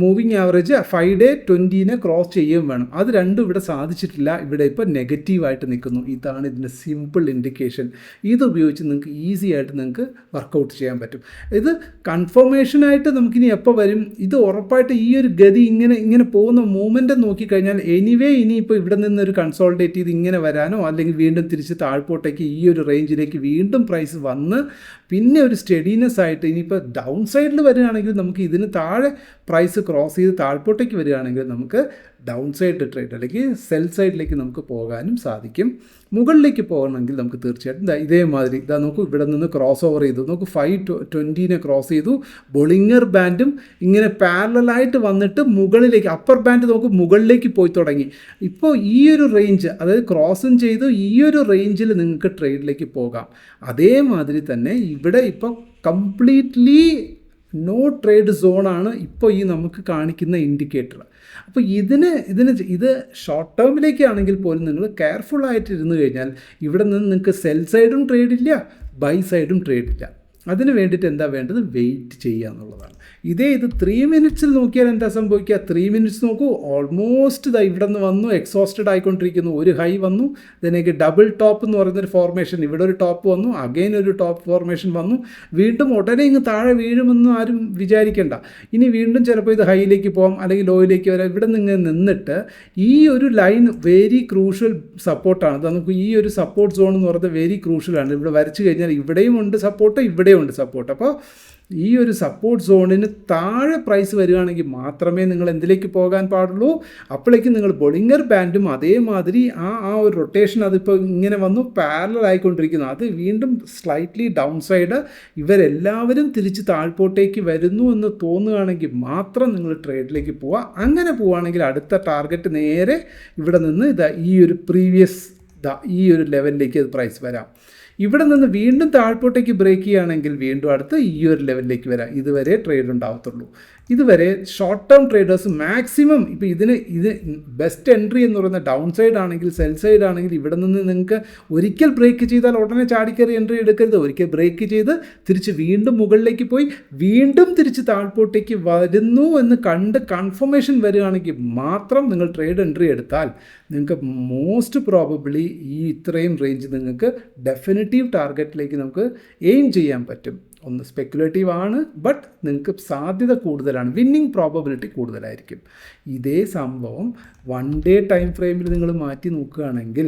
S1: മൂവിങ് ആവറേജ് 5 ഡേ 20-നെ ക്രോസ് ചെയ്യുകയും വേണം. അത് രണ്ടും ഇവിടെ സാധിച്ചിട്ടില്ല. ഇവിടെ ഇപ്പോൾ നെഗറ്റീവായിട്ട് നിൽക്കുന്നു. ഇതാണ് ഇതിൻ്റെ സിമ്പിൾ ഇൻഡിക്കേഷൻ. ഇത് ഉപയോഗിച്ച് നിങ്ങൾക്ക് ഈസി ആയിട്ട് നിങ്ങൾക്ക് വർക്കൗട്ട് ചെയ്യാൻ പറ്റും. ഇത് കൺഫർമേഷനായിട്ട് നമുക്കിനി എപ്പോൾ വരും, ഇത് ഉറപ്പായിട്ട് ഈ ഒരു ഗതി ഇങ്ങനെ പോകുന്ന മൂവ്മെൻറ്റ് നോക്കിക്കഴിഞ്ഞാൽ എനിവേ ഇനിയിപ്പോൾ ഇവിടെ നിന്നൊരു കൺസോൾട്ടേറ്റ് ചെയ്ത് ഇങ്ങനെ വരാനോ അല്ലെങ്കിൽ വീണ്ടും തിരിച്ച് താഴ്പോട്ടേക്ക് ഈ ഒരു റേഞ്ചിലേക്ക് വീണ്ടും പ്രൈസ് വന്ന് പിന്നെ ഒരു സ്റ്റഡിനെസ് ആയിട്ട് ഇനിയിപ്പോൾ ഡൗൺ സൈഡിൽ വരികയാണെങ്കിൽ നമുക്ക് ഇതിന് താഴെ പ്രൈസ് ക്രോസ് ചെയ്ത് താഴ്പോട്ടേക്ക് വരികയാണെങ്കിൽ നമുക്ക് ഡൗൺ സൈഡ് ട്രേഡ് അല്ലെങ്കിൽ സെൽ സൈഡിലേക്ക് നമുക്ക് പോകാനും സാധിക്കും. മുകളിലേക്ക് പോകണമെങ്കിൽ നമുക്ക് തീർച്ചയായിട്ടും ഇതേമാതിരി നോക്കൂ, ഇവിടെ നിന്ന് ക്രോസ് ഓവർ ചെയ്തു, നോക്കൂ 520-നെ ക്രോസ് ചെയ്തു, ബൊളിങ്ങർ ബാൻഡും ഇങ്ങനെ പാരലായിട്ട് വന്നിട്ട് മുകളിലേക്ക്, അപ്പർ ബാൻഡ് നോക്കൂ മുകളിലേക്ക് പോയി തുടങ്ങി. ഇപ്പോൾ ഈ ഒരു റേഞ്ച്, അതായത് ക്രോസും ചെയ്തു, ഈ ഒരു റേഞ്ചിൽ നിങ്ങൾക്ക് ട്രേഡിലേക്ക് പോകാം. അതേമാതിരി തന്നെ ഇവിടെ ഇപ്പോൾ കംപ്ലീറ്റ്ലി നോ ട്രേഡ് സോണാണ് ഇപ്പോൾ ഈ നമുക്ക് കാണിക്കുന്ന ഇൻഡിക്കേറ്റർ. അപ്പോൾ ഇത് ഷോർട്ട് ടേമിലേക്കാണെങ്കിൽ പോലും നിങ്ങൾ കെയർഫുള്ളായിട്ട് ഇരുന്ന് കഴിഞ്ഞാൽ ഇവിടെ നിന്ന് നിങ്ങൾക്ക് സെൽ സൈഡും ട്രേഡില്ല, ബൈ സൈഡും ട്രേഡില്ല. അതിന് വേണ്ടിയിട്ട് എന്താ വേണ്ടത്, വെയിറ്റ് ചെയ്യുക എന്നുള്ളതാണ്. ഇത് 3 മിനിറ്റ്സിൽ നോക്കിയാൽ എന്താ സംഭവിക്കുക, 3 മിനിറ്റ്സ് നോക്കൂ, ഓൾമോസ്റ്റ് ഇവിടെ നിന്ന് വന്നു, എക്സോസ്റ്റഡ് ആയിക്കൊണ്ടിരിക്കുന്നു. ഒരു ഹൈ വന്നു, ഇതിനേക്ക് ഡബിൾ ടോപ്പ് എന്ന് പറയുന്നൊരു ഫോർമേഷൻ, ഇവിടെ ഒരു ടോപ്പ് വന്നു, അഗെയിൻ ഒരു ടോപ്പ് ഫോർമേഷൻ വന്നു, വീണ്ടും ഉടനെ ഇങ്ങ് താഴെ വീഴുമെന്ന് ആരും വിചാരിക്കേണ്ട. ഇനി വീണ്ടും ചിലപ്പോൾ ഇത് ഹൈയിലേക്ക് പോകാം അല്ലെങ്കിൽ ലോയിലേക്ക് വരാം. ഇവിടെ നിന്ന് നിന്നിട്ട് ഈ ഒരു ലൈൻ വെരി ക്രൂഷ്യൽ സപ്പോർട്ടാണ്. നമുക്ക് ഈ ഒരു സപ്പോർട്ട് സോൺ എന്ന് പറയുന്നത് വെരി ക്രൂഷ്യലാണ്. ഇവിടെ വരച്ച് കഴിഞ്ഞാൽ ഇവിടെയും ഉണ്ട് സപ്പോർട്ട്, ഇവിടെയും ഉണ്ട് സപ്പോർട്ട്. അപ്പോൾ ഈ ഒരു സപ്പോർട്ട് സോണിന് താഴെ പ്രൈസ് വരികയാണെങ്കിൽ മാത്രമേ നിങ്ങൾ എന്തിലേക്ക് പോകാൻ പാടുള്ളൂ, അപ്പോഴേക്കും നിങ്ങൾ ബൊളിങ്ങർ ബാൻഡും അതേമാതിരി ആ ഒരു റൊട്ടേഷൻ അതിപ്പോൾ ഇങ്ങനെ വന്നു പാരലൽ ആയിക്കൊണ്ടിരിക്കുന്നു, അത് വീണ്ടും സ്ലൈറ്റ്ലി ഡൗൺ സൈഡ് ഇവരെല്ലാവരും തിരിച്ച് താഴ്പോട്ടേക്ക് വരുന്നു എന്ന് തോന്നുകയാണെങ്കിൽ മാത്രം നിങ്ങൾ ട്രേഡിലേക്ക് പോവുക. അങ്ങനെ പോവുകയാണെങ്കിൽ അടുത്ത ടാർഗറ്റ് നേരെ ഇവിടെ നിന്ന് ഈ ഒരു പ്രീവിയസ് ഈ ഒരു ലെവലിലേക്ക് അത് പ്രൈസ് വരാം. ഇവിടെ നിന്ന് വീണ്ടും താഴ്പോട്ടേക്ക് ബ്രേക്ക് ചെയ്യുകയാണെങ്കിൽ വീണ്ടും അടുത്ത് ഈ ഒരു ലെവലിലേക്ക് വരാം. ഇതുവരെ ട്രേഡ് ഉണ്ടാവത്തുള്ളൂ. ഇതുവരെ ഷോർട്ട് ടേം ട്രേഡേഴ്സ് മാക്സിമം ഇപ്പോൾ ഇത് ബെസ്റ്റ് എൻട്രി എന്ന് പറയുന്ന ഡൗൺ സൈഡ് ആണെങ്കിൽ സെൽ സൈഡ് ആണെങ്കിൽ ഇവിടെ നിന്ന് നിങ്ങൾക്ക് ഒരിക്കൽ ബ്രേക്ക് ചെയ്താൽ ഉടനെ ചാടിക്കറി എൻട്രി എടുക്കരുത്. ഒരിക്കൽ ബ്രേക്ക് ചെയ്ത് തിരിച്ച് വീണ്ടും മുകളിലേക്ക് പോയി വീണ്ടും തിരിച്ച് താഴ്പോട്ടേക്ക് വരുന്നു എന്ന് കണ്ട് കൺഫർമേഷൻ വരികയാണെങ്കിൽ മാത്രം നിങ്ങൾ ട്രേഡ് എൻട്രി എടുത്താൽ നിങ്ങൾക്ക് മോസ്റ്റ് പ്രോബബ്ലി ഈ ഇത്രയും റേഞ്ച് നിങ്ങൾക്ക് ഡെഫിനിറ്റീവ് ടാർഗറ്റിലേക്ക് നമുക്ക് എയിം ചെയ്യാൻ പറ്റും. ഒന്ന് സ്പെക്കുലേറ്റീവ് ആണ്, ബട്ട് നിങ്ങൾക്ക് സാധ്യത കൂടുതലാണ്, വിന്നിങ് പ്രോബബിലിറ്റി കൂടുതലായിരിക്കും. ഇതേ സംഭവം 1 ഡേ ടൈം ഫ്രെയിമിൽ നിങ്ങൾ മാറ്റി നോക്കുകയാണെങ്കിൽ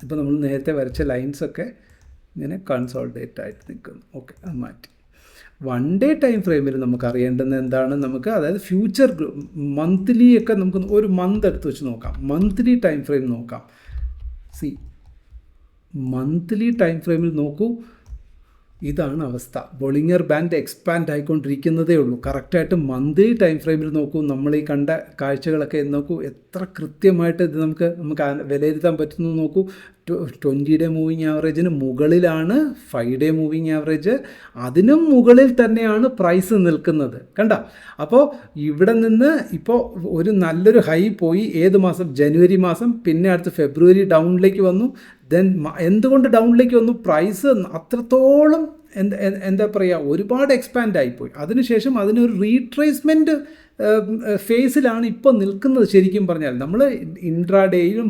S1: ഇപ്പോൾ നമ്മൾ നേരത്തെ വരച്ച ലൈൻസൊക്കെ ഇങ്ങനെ കൺസോൾട്ടേറ്റ് ആയിട്ട് നിൽക്കുന്നു. ഓക്കെ, അത് മാറ്റി 1 ഡേ ടൈം ഫ്രെയിമിൽ നമുക്ക് അറിയേണ്ടത് എന്താണ്, നമുക്ക് അതായത് ഫ്യൂച്ചർ മന്ത്ലി ഒക്കെ നമുക്ക് ഒരു മന്ത് എടുത്ത് വെച്ച് നോക്കാം. മന്ത്ലി ടൈം ഫ്രെയിം നോക്കാം. മന്ത്ലി ടൈം ഫ്രെയിമിൽ നോക്കൂ, ഇതാണ് അവസ്ഥ. ബൊളിങ്ങർ ബാൻഡ് എക്സ്പാൻഡ് ആയിക്കൊണ്ടിരിക്കുന്നതേ ഉള്ളൂ. കറക്റ്റായിട്ട് മന്ത്ലി ടൈം ഫ്രെയിമിൽ നോക്കൂ, നമ്മൾ ഈ കണ്ട കാഴ്ചകളൊക്കെ നോക്കൂ, എത്ര കൃത്യമായിട്ട് ഇത് നമുക്ക് വിലയിരുത്താൻ പറ്റുന്നു നോക്കൂ. 20-ഡേ മൂവിങ് ആവറേജിന് മുകളിലാണ് 5-ഡേ മൂവിങ് ആവറേജ്. അതിനും മുകളിൽ തന്നെയാണ് പ്രൈസ് നിൽക്കുന്നത്. കണ്ട, അപ്പോൾ ഇവിടെ നിന്ന് ഇപ്പോൾ ഒരു നല്ലൊരു ഹൈ പോയി. ഏത് മാസം? ജനുവരി മാസം. പിന്നെ അടുത്ത് ഫെബ്രുവരി ഡൗണിലേക്ക് വന്നു. ദെൻ എന്തുകൊണ്ട് ഡൗണിലേക്ക് വന്നു? പ്രൈസ് അത്രത്തോളം എന്താ പറയുക, ഒരുപാട് എക്സ്പാൻഡ് ആയിപ്പോയി. അതിനുശേഷം അതിനൊരു റീട്രേസ്മെൻറ്റ് ഫേസിലാണ് ഇപ്പോൾ നിൽക്കുന്നത്. ശരിക്കും പറഞ്ഞാൽ നമ്മൾ ഇൻട്രാഡേയിലും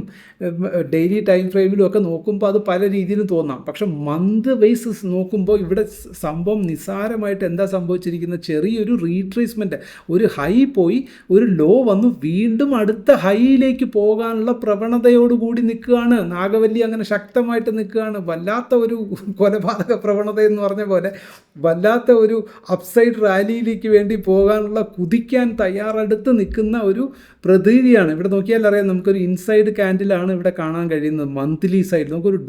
S1: ഡെയിലി ടൈം ഫ്രെയിമിലും ഒക്കെ നോക്കുമ്പോൾ അത് പല രീതിയിലും തോന്നാം. പക്ഷെ മന്ത് ബേസിസ് നോക്കുമ്പോൾ ഇവിടെ സംഭവം നിസ്സാരമായിട്ട് എന്താ സംഭവിച്ചിരിക്കുന്നത്? ചെറിയൊരു റീട്രേസ്മെൻറ്റ്, ഒരു ഹൈ പോയി, ഒരു ലോ വന്നു, വീണ്ടും അടുത്ത ഹൈയിലേക്ക് പോകാനുള്ള പ്രവണതയോടുകൂടി നിൽക്കുകയാണ്. നാഗവല്ലി അങ്ങനെ ശക്തമായിട്ട് നിൽക്കുകയാണ്. വല്ലാത്ത ഒരു കൊലപാതക പ്രവണത എന്ന് പറഞ്ഞ പോലെ വല്ലാത്ത ഒരു അപ്സൈഡ് റാലിയിലേക്ക് വേണ്ടി പോകാനുള്ള കുതിക്കാൻ തയ്യാറെടുത്ത് നിൽക്കുന്ന ഒരു പ്രതീതിയാണ്. ഇവിടെ നോക്കിയാൽ അറിയാം, നമുക്കൊരു ഇൻസൈഡ് ക്യാൻഡിലാണ് ഇവിടെ കാണാൻ കഴിയുന്നത്. മന്ത്ലി സൈഡ് നമുക്കൊരു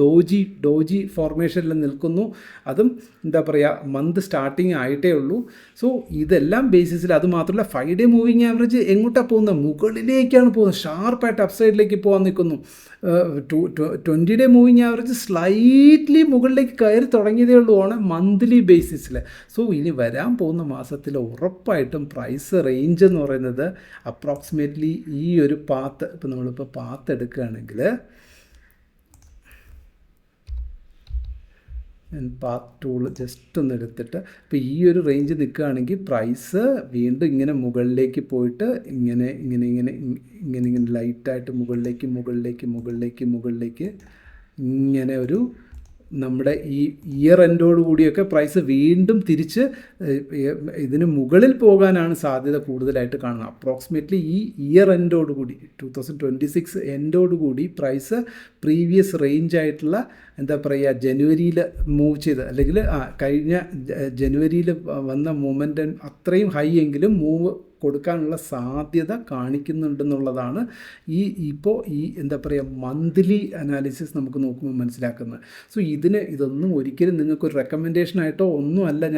S1: ഡോജി ഫോർമേഷനിൽ നിൽക്കുന്നു. അതും എന്താ പറയുക, മന്ത് സ്റ്റാർട്ടിങ് ആയിട്ടേ ഉള്ളൂ. സോ ഇതെല്ലാം ബേസിസിൽ. അത് മാത്രമല്ല 5-ഡേ മൂവിങ് ആവറേജ് എങ്ങോട്ടാണ് പോകുന്നത്? മുകളിലേക്കാണ് പോകുന്നത്. ഷാർപ്പായിട്ട് അപ്സൈഡിലേക്ക് പോകാൻ നിൽക്കുന്നു. 20-ഡേ മൂവിങ് ആവറേജ് സ്ലൈറ്റ്ലി മുകളിലേക്ക് കയറി തുടങ്ങിയതേ ഉള്ളൂ ആണ് മന്ത്ലി ബേസിസിൽ. സോ ഇനി വരാൻ പോകുന്ന മാസത്തിൽ ഉറപ്പായിട്ടും പ്രൈസ് റേഞ്ച് എന്ന് പറയുന്നത് അപ്രോക്സിമേറ്റ്ലി ഈ ഒരു പാത്ത്, ഇപ്പോൾ നമ്മളിപ്പോൾ പാത്ത് എടുക്കുകയാണെങ്കിൽ പാത്ത് ടൂൾ ജസ്റ്റ് ഒന്ന് എടുത്തിട്ട് ഇപ്പോൾ ഈ ഒരു റേഞ്ച് നിൽക്കുകയാണെങ്കിൽ പ്രൈസ് വീണ്ടും ഇങ്ങനെ മുകളിലേക്ക് പോയിട്ട് ഇങ്ങനെ ലൈറ്റായിട്ട് മുകളിലേക്ക് ഇങ്ങനെ ഒരു നമ്മുടെ ഈ ഇയർ എൻഡോട് കൂടിയൊക്കെ പ്രൈസ് വീണ്ടും തിരിച്ച് ഇതിന് മുകളിൽ പോകാനാണ് സാധ്യത കൂടുതലായിട്ട് കാണുന്നത്. അപ്രോക്സിമേറ്റ്ലി ഈ ഇയർ എൻഡോട് കൂടി 2026 എൻഡോട് കൂടി പ്രൈസ് പ്രീവിയസ് റേഞ്ച് ആയിട്ടുള്ള എന്താ പറയുക, ജനുവരിയിൽ മൂവ് ചെയ്ത്, അല്ലെങ്കിൽ കഴിഞ്ഞ ജനുവരിയിൽ വന്ന മൂവ്മെൻറ്റ് അത്രയും ഹൈ എങ്കിലും മൂവ് കൊടുക്കാനുള്ള സാധ്യത കാണിക്കുന്നുണ്ടെന്നുള്ളതാണ് ഇപ്പോൾ ഈ എന്താ പറയുക മന്ത്ലി അനാലിസിസ് നമുക്ക് നോക്കുമ്പോൾ മനസ്സിലാക്കുന്നത്. സോ ഇതൊന്നും ഒരിക്കലും നിങ്ങൾക്കൊരു റെക്കമെൻഡേഷനായിട്ടോ ഒന്നുമല്ല.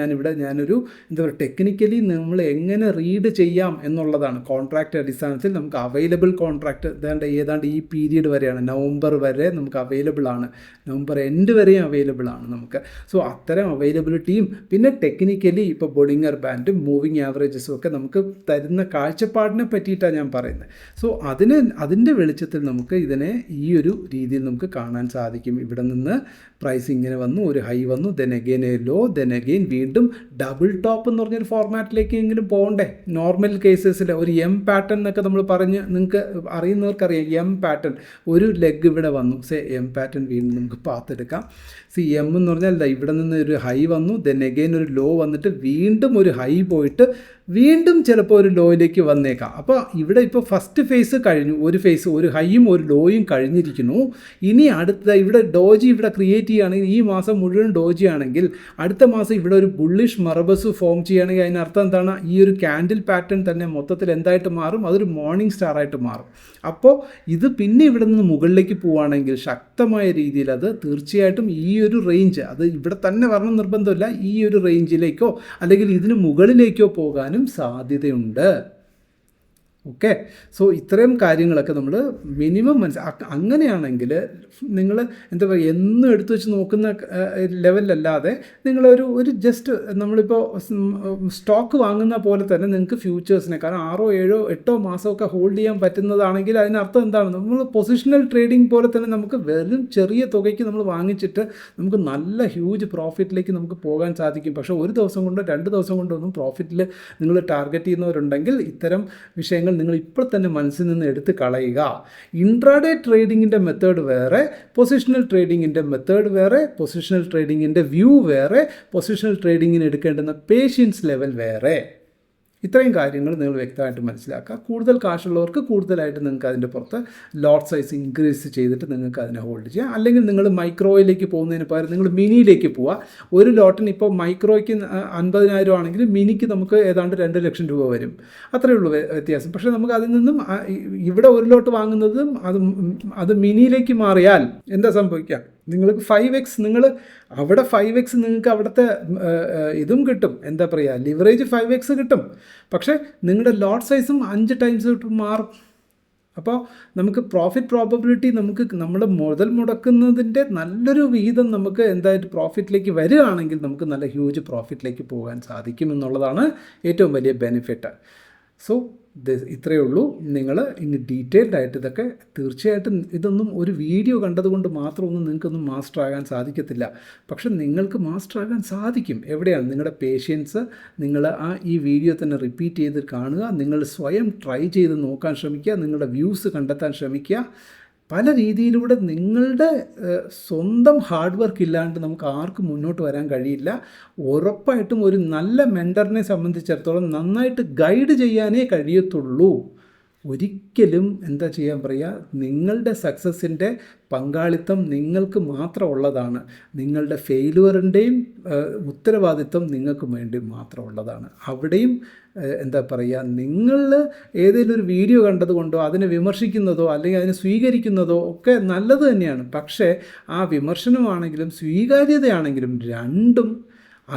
S1: ഞാനൊരു എന്താ പറയുക ടെക്നിക്കലി നമ്മൾ എങ്ങനെ റീഡ് ചെയ്യാം എന്നുള്ളതാണ്. കോൺട്രാക്റ്റ് അടിസ്ഥാനത്തിൽ നമുക്ക് അവൈലബിൾ കോൺട്രാക്റ്റ് ഏതാണ്ട് ഈ പീരീഡ് വരെയാണ്, നവംബർ വരെ നമുക്ക് അവൈലബിൾ ആണ്, നവംബർ എൻഡ് വരെയും അവൈലബിൾ ആണ് നമുക്ക്. സോ അത്തരം അവൈലബിലിറ്റിയും പിന്നെ ടെക്നിക്കലി ഇപ്പോൾ ബോളിംഗർ ബാൻഡും മൂവിങ് ആവറേജസും ഒക്കെ നമുക്ക് തരുന്ന കാഴ്ചപ്പാടിനെ പറ്റിയിട്ടാണ് ഞാൻ പറയുന്നത്. സോ അതിൻ്റെ വെളിച്ചത്തിൽ നമുക്ക് ഇതിനെ ഈ ഒരു രീതിയിൽ നമുക്ക് കാണാൻ സാധിക്കും. ഇവിടെ നിന്ന് പ്രൈസ് ഇങ്ങനെ വന്നു, ഒരു ഹൈ വന്നു, then again a low, then again വീണ്ടും ഡബിൾ ടോപ്പ് എന്ന് പറഞ്ഞൊരു ഫോർമാറ്റിലേക്ക് എങ്കിലും പോകണ്ടേ. നോർമൽ കേസസിൽ ഒരു എം പാറ്റേൺ എന്നൊക്കെ നമ്മൾ പറഞ്ഞ് നിങ്ങൾക്ക് അറിയുന്നവർക്കറിയാം. എം പാറ്റേൺ, ഒരു ലെഗ് ഇവിടെ വന്നു, എം പാറ്റേൺ വീണ്ടും നമുക്ക് പാത്തെടുക്കാം. എം എന്ന് പറഞ്ഞാൽ ഇവിടെ നിന്ന് ഒരു ഹൈ വന്നു, ദെൻ അഗെയിൻ ഒരു ലോ വന്നിട്ട് വീണ്ടും ഒരു ഹൈ പോയിട്ട് വീണ്ടും ചിലപ്പോൾ ഒരു ലോയിലേക്ക് വന്നേക്കാം. അപ്പോൾ ഇവിടെ ഇപ്പോൾ ഫസ്റ്റ് ഫേസ് കഴിഞ്ഞു, ഒരു ഹൈയും ഒരു ലോയും കഴിഞ്ഞിരിക്കുന്നു. ഇനി അടുത്ത ഇവിടെ ഡോജി ഇവിടെ ക്രിയേറ്റ് ചെയ്യുകയാണെങ്കിൽ, ഈ മാസം മുഴുവൻ ഡോജി ആണെങ്കിൽ അടുത്ത മാസം ഇവിടെ ഒരു ബുള്ളിഷ് മർബസ് ഫോം ചെയ്യുകയാണെങ്കിൽ അതിനർത്ഥം എന്താണ്? ഈ ഒരു ക്യാൻഡിൽ പാറ്റേൺ തന്നെ മൊത്തത്തിൽ എന്തായിട്ട് മാറും? അതൊരു മോർണിംഗ് സ്റ്റാർ ആയിട്ട് മാറും. അപ്പോൾ ഇത് പിന്നെ ഇവിടെ നിന്ന് മുകളിലേക്ക് പോവുകയാണെങ്കിൽ ശക്തമായ രീതിയിൽ അത് തീർച്ചയായിട്ടും ഈ ഒരു റേഞ്ച്, അത് ഇവിടെ തന്നെ വരണം നിർബന്ധമില്ല, ഈ ഒരു റേഞ്ചിലേക്കോ അല്ലെങ്കിൽ ഇതിന് മുകളിലേക്കോ പോകാനും സാധ്യതയുണ്ട്. ഓക്കെ, സോ ഇത്രയും കാര്യങ്ങളൊക്കെ നമ്മൾ മിനിമം അങ്ങനെയാണെങ്കിൽ നിങ്ങൾ എന്താ പറയുക, എന്നും എടുത്തു വെച്ച് നോക്കുന്ന ലെവലല്ലാതെ നിങ്ങളൊരു ജസ്റ്റ് നമ്മളിപ്പോൾ സ്റ്റോക്ക് വാങ്ങുന്ന പോലെ തന്നെ നിങ്ങൾക്ക് ഫ്യൂച്ചേഴ്സിനെ, കാരണം 6, 7, 8 മാസമൊക്കെ ഹോൾഡ് ചെയ്യാൻ പറ്റുന്നതാണെങ്കിൽ അതിനർത്ഥം എന്താണ്? നമ്മൾ പൊസിഷണൽ ട്രേഡിംഗ് പോലെ തന്നെ നമുക്ക് വെറും ചെറിയ തുകയ്ക്ക് നമ്മൾ വാങ്ങിച്ചിട്ട് നമുക്ക് നല്ല ഹ്യൂജ് പ്രോഫിറ്റിലേക്ക് നമുക്ക് പോകാൻ സാധിക്കും. പക്ഷേ ഒരു ദിവസം കൊണ്ടോ 2 ദിവസം കൊണ്ടോ ഒന്നും പ്രോഫിറ്റിൽ നിങ്ങൾ ടാർഗറ്റ് ചെയ്യുന്നവരുണ്ടെങ്കിൽ ഇത്തരം വിഷയങ്ങൾ നിങ്ങൾ ഇപ്പോൾ തന്നെ മനസ്സിൽ നിന്ന് എടുത്ത് കളയുക. ഇൻട്രാഡേ ട്രേഡിങ്ങിൻ്റെ മെത്തേഡ് വേറെ, പൊസിഷണൽ ട്രേഡിങ്ങിൻ്റെ മെത്തേഡ് വേറെ, പൊസിഷണൽ ട്രേഡിങ്ങിൻ്റെ വ്യൂ വേറെ, പൊസിഷണൽ ട്രേഡിങ്ങിന് എടുക്കേണ്ടുന്ന പേഷ്യൻസ് ലെവൽ വേറെ. ഇത്രയും കാര്യങ്ങൾ നിങ്ങൾ വ്യക്തമായിട്ട് മനസ്സിലാക്കുക. കൂടുതൽ കാശുള്ളവർക്ക് കൂടുതലായിട്ട് നിങ്ങൾക്ക് അതിൻ്റെ പുറത്ത് ലോട്ട് സൈസ് ഇൻക്രീസ് ചെയ്തിട്ട് നിങ്ങൾക്ക് അതിനെ ഹോൾഡ് ചെയ്യാം. അല്ലെങ്കിൽ നിങ്ങൾ മൈക്രോയിലേക്ക് പോകുന്നതിന് പകരം നിങ്ങൾ മിനിയിലേക്ക് പോവുക. ഒരു ലോട്ടിന് ഇപ്പോൾ മൈക്രോയ്ക്ക് 50,000 ആണെങ്കിൽ മിനിക്ക് നമുക്ക് ഏതാണ്ട് 2 ലക്ഷം രൂപ വരും. അത്രയേ ഉള്ളൂ വ്യത്യാസം. പക്ഷേ നമുക്ക് അതിൽ നിന്നും ഇവിടെ ഒരു ലോട്ട് വാങ്ങുന്നതും അത് മിനിയിലേക്ക് മാറിയാൽ എന്താ സംഭവിക്കുക? നിങ്ങൾക്ക് 5x, നിങ്ങൾ അവിടെ 5x നിങ്ങൾക്ക് അവിടുത്തെ ഇതും കിട്ടും, എന്താ പറയുക, ലിവറേജ് 5x കിട്ടും. പക്ഷേ നിങ്ങളുടെ ലോട്ട് സൈസും 5 ടൈംസ് മാറും. അപ്പോൾ നമുക്ക് പ്രോഫിറ്റ് പ്രോബബിലിറ്റി നമുക്ക് നമ്മുടെ മുതൽ മുടക്കുന്നതിൻ്റെ നല്ലൊരു വിഹിതം നമുക്ക് എന്തായിട്ട് പ്രോഫിറ്റിലേക്ക് വരികയാണെങ്കിൽ നമുക്ക് നല്ല ഹ്യൂജ് പ്രോഫിറ്റിലേക്ക് പോകാൻ സാധിക്കുമെന്നുള്ളതാണ് ഏറ്റവും വലിയ ബെനിഫിറ്റ്. സോ ഇത്രയേ ഉള്ളൂ. നിങ്ങൾ ഇനി ഡീറ്റെയിൽഡ് ആയിട്ട് ഇതൊക്കെ തീർച്ചയായിട്ടും ഇതൊന്നും ഒരു വീഡിയോ കണ്ടതുകൊണ്ട് മാത്രമൊന്നും നിങ്ങൾക്കൊന്നും മാസ്റ്റർ ആകാൻ സാധിക്കത്തില്ല. പക്ഷെ നിങ്ങൾക്ക് മാസ്റ്റർ ആകാൻ സാധിക്കും. എവിടെയാണ് നിങ്ങളുടെ പേഷ്യൻസ്? നിങ്ങൾ ഈ വീഡിയോ തന്നെ റിപ്പീറ്റ് ചെയ്ത് കാണുക, നിങ്ങൾ സ്വയം ട്രൈ ചെയ്ത് നോക്കാൻ ശ്രമിക്കുക, നിങ്ങളുടെ വ്യൂസ് കണ്ടെത്താൻ ശ്രമിക്കുക. പല രീതിയിലൂടെ നിങ്ങളുടെ സ്വന്തം ഹാർഡ് വർക്ക് ഇല്ലാണ്ട് നമുക്ക് ആർക്കും മുന്നോട്ട് വരാൻ കഴിയില്ല. ഉറപ്പായിട്ടും ഒരു നല്ല മെൻറ്ററിനെ സംബന്ധിച്ചിടത്തോളം നന്നായിട്ട് ഗൈഡ് ചെയ്യാനേ കഴിയത്തുള്ളൂ. ഒരിക്കലും എന്താ ചെയ്യാൻ പറയുക, നിങ്ങളുടെ സക്സസ്സിൻ്റെ പങ്കാളിത്തം നിങ്ങൾക്ക് മാത്രമുള്ളതാണ്. നിങ്ങളുടെ ഫെയിലുവറിൻ്റെയും ഉത്തരവാദിത്വം നിങ്ങൾക്ക് വേണ്ടി മാത്രമുള്ളതാണ്. അവിടെയും എന്താ പറയുക, നിങ്ങൾ ഏതെങ്കിലും ഒരു വീഡിയോ കണ്ടതുകൊണ്ടോ അതിനെ വിമർശിക്കുന്നതോ അല്ലെങ്കിൽ അതിനെ സ്വീകരിക്കുന്നതോ ഒക്കെ നല്ലത് തന്നെയാണ്. പക്ഷേ ആ വിമർശനമാണെങ്കിലും സ്വീകാര്യതയാണെങ്കിലും രണ്ടും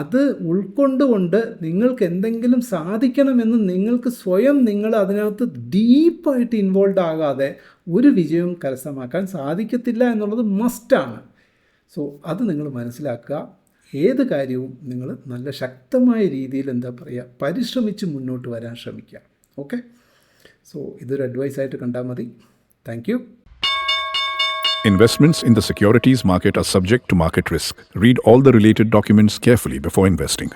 S1: അത് ഉൾക്കൊണ്ടുകൊണ്ട് നിങ്ങൾക്ക് എന്തെങ്കിലും സാധിക്കണമെന്ന് നിങ്ങൾക്ക് സ്വയം നിങ്ങൾ അതിനകത്ത് ഡീപ്പായിട്ട് ഇൻവോൾവ് ആകാതെ ഒരു വിജയവും കരസ്ഥമാക്കാൻ സാധിക്കത്തില്ല എന്നുള്ളത് മസ്റ്റാണ്. സോ അത് നിങ്ങൾ മനസ്സിലാക്കുക. ഏത് കാര്യവും നിങ്ങൾ നല്ല ശക്തമായ രീതിയിൽ എന്താ പറയുക പരിശ്രമിച്ച് മുന്നോട്ട് വരാൻ ശ്രമിക്കുക. ഓക്കെ, സോ ഇതൊരു അഡ്വൈസായിട്ട് കണ്ടാൽ മതി. Thank you.
S2: Investments in the securities market are subject to market risk. Read all the related documents carefully before investing.